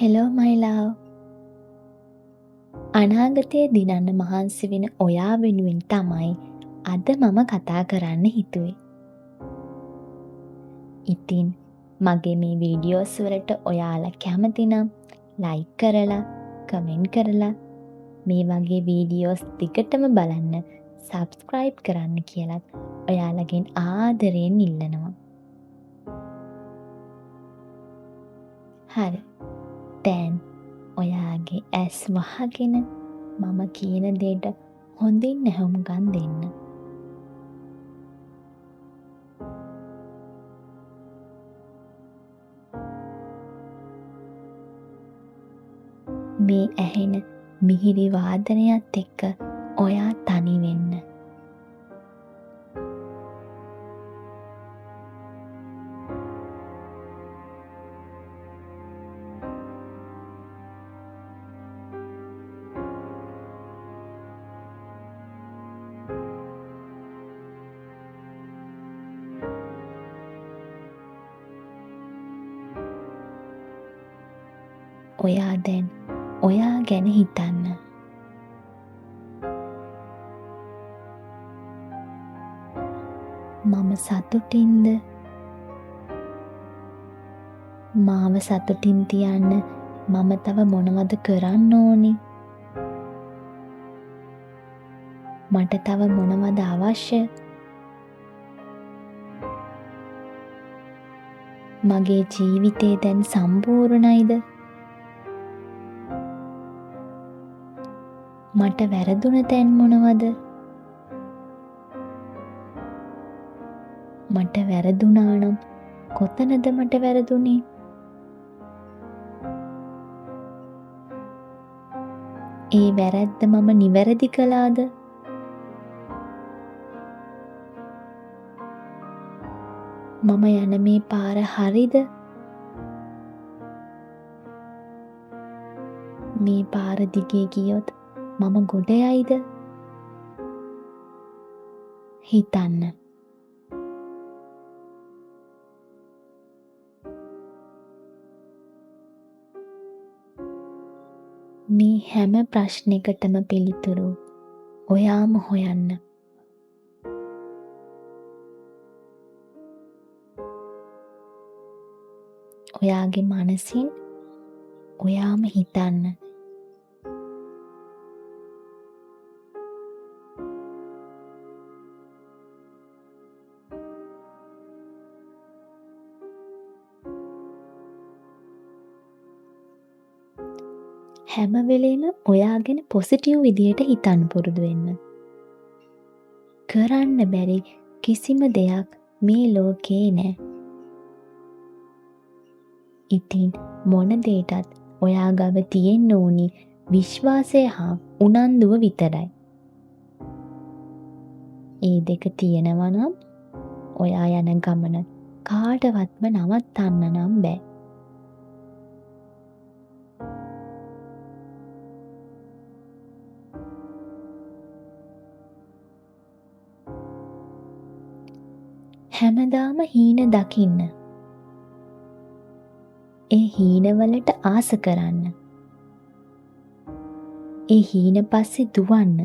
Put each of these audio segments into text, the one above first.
Hello my love. අනාගතයේ දිනන්න මහන්සි වෙන ඔයා වෙනුවෙන් තමයි අද මම කතා කරන්න හිතුවේ. ඉතින් මගේ මේ වීඩියෝස් වලට ඔයාලා කැමති නම් ලයික් කරලා, කමෙන්ට් කරලා මේ වගේ වීඩියෝස් දිගටම බලන්න සබ්ස්ක්‍රයිබ් කරන්න කියලත් ඔයාලගෙන් ආදරයෙන් ඉල්ලනවා. හරි. දැන් ඔයාගේ ඇස් වහගෙන මම කියන දේට හොඳින් ඇහුම්කන් දෙන්න. මේ ඇහෙන මිහිරි වාදනයත් එක්ක ඔයා තනි වෙන්න. ඔයා දැන් ඔයා ගැන හිතන්න. මම සතුටින්ද? මාව සතුටින් තියන්න මම තව මොනවද කරන්න ඕනි? මට තව මොනවද අවශ්‍ය? මගේ ජීවිතේ දැන් සම්පූර්ණයිද? මට වැරදුන තැන් මොනවද? මට වැරදුනා නම් කොතනද මට වැරදුනේ? ඒ වැරැද්ද මම නිවැරදි කළාද? මම යන මේ පාර හරිද? මේ පාර දිගේ ගියොත් මම ගොඩ යයිද? හිතන්න. මේ හැම ප්‍රශ්නයකටම පිළිතුරු ඔයාම හොයන්න. ඔයාගේ මනසින් ඔයාම හිතන්න. හැම වෙලේම ඔයා ගැන පොසිටිව් විදියට හිතන්න පුරුදු වෙන්න. කරන්න බැරි කිසිම දෙයක් මේ ලෝකේ නෑ. ඉතින් මොන දේටත් ඔයා ගව තියෙන්න ඕනි විශ්වාසය හා උනන්දුව විතරයි. ඒ දෙක තියෙනවා නම් ඔයා යන ගමන කාටවත්ම නවත්තන්න නම් බෑ. හැමදාම හීන දකින්න. ඒ හීනවලට ආස කරන්න. ඒ හීන පස්සේ දුවන්න.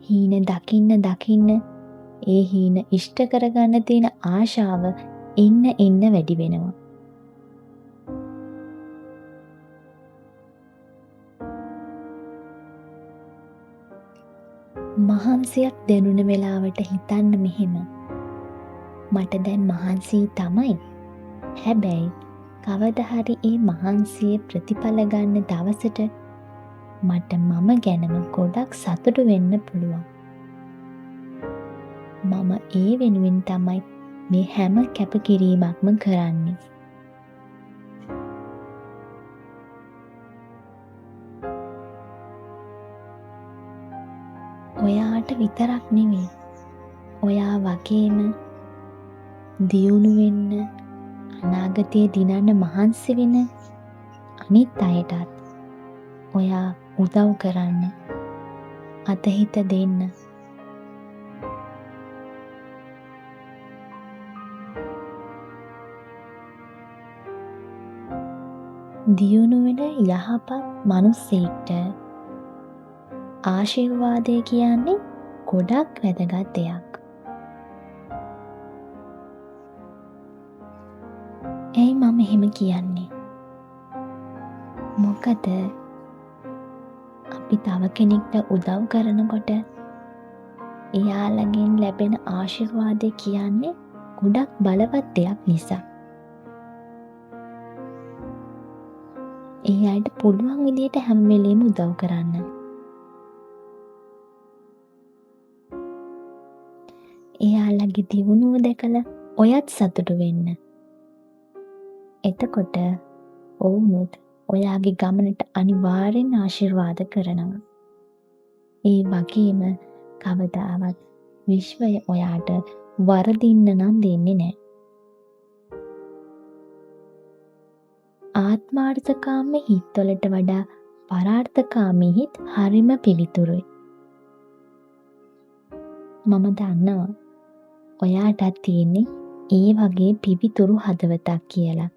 හීන දකින්න ඒ හීන ඉෂ්ට කරගන්න තියෙන ආශාව එන්න වැඩි වෙනවා. මහන්සියක් දැනුන වෙලාවට හිතන්න මෙහෙම. මට දැන් මහන්සි තමයි. හැබැයි කවද හරි ඒ මහන්සියේ ප්‍රතිඵල ගන්න දවසට මට මම ගැනම ගොඩක් සතුටු වෙන්න පුළුවන්. මම ඒ වෙනුවෙන් තමයි මේ හැම කැපකිරීමක්ම කරන්නේ. ඔයාට විතරක් නෙවෙයි. ඔයා වගේම දියුණු වෙන්න අනාගතයේ දිනන්න මහන්සි වෙන අනිත් අයටත් ඔයා උදව් කරන්න, අතහිත දෙන්න. දියුණු වෙන යහපත් මිනිස්සෙක්ට ආශිර්වාදය කියන්නේ ගොඩක් වැදගත් දෙයක්. ඇයි මම එහෙම කියන්නේ? මොකද අපි තව කෙනෙක්ට උදව් කරනකොට එයාලගෙන් ලැබෙන ආශිර්වාදය කියන්නේ ගොඩක් බලවත් දෙයක් නිසා. ඒ අයට පුළුවන් විදිහට හැම වෙලේම උදව් කරන්න. එයාලගේ දියුණුව දැකලා ඔයත් සතුටු වෙන්න. එතකොට ඔවුනුත් ඔයාගේ ගමනට අනිවාර්යෙන් ආශිර්වාද කරනවා. ඒ වගේම කවදාවත් විශ්වය ඔයාට වරදින්න නම් දෙන්නේ නැහැ. ආත්මාර්ථකාමී හිත්වලට වඩා පරාර්ථකාමී හිත් හරිම පිවිතුරුයි. මම දන්නවා ඔයාටත් තියෙන්නේ ඒ වගේ පිවිතුරු හදවතක් කියලා.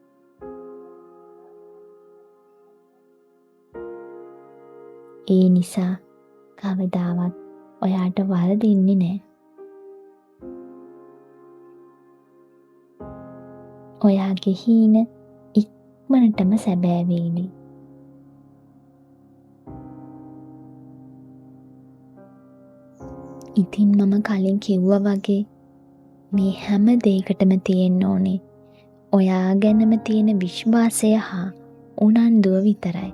ඒ නිසා කවදාවත් ඔයාට වරදින්නේ නැහැ. ඔයාගේ හීන ඉක්මනටම සැබෑ වේවි. ඉතින් මම කලින් කිව්වා වගේ මේ හැම දෙයකටම තියෙන්න ඕනේ ඔයා ගැනම තියෙන විශ්වාසය හා උනන්දුව විතරයි.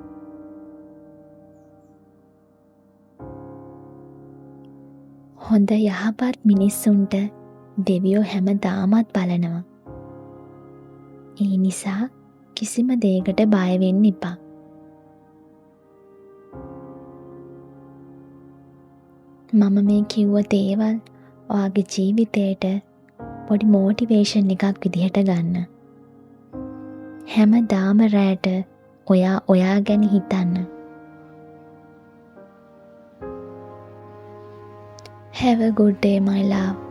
හොඳ යහපත් මිනිස්සුන්ට දෙවියෝ හැමදාමත් බලනවා. ඒ නිසා කිසිම දෙයකට බය වෙන්න එපා. මම මේ කිව්ව දේවල් ඔයාගේ ජීවිතයට පොඩි මොටිවේෂන් එකක් විදිහට ගන්න. හැමදාම රැට ඔයා ගැන හිතන්න. Have a good day, my love.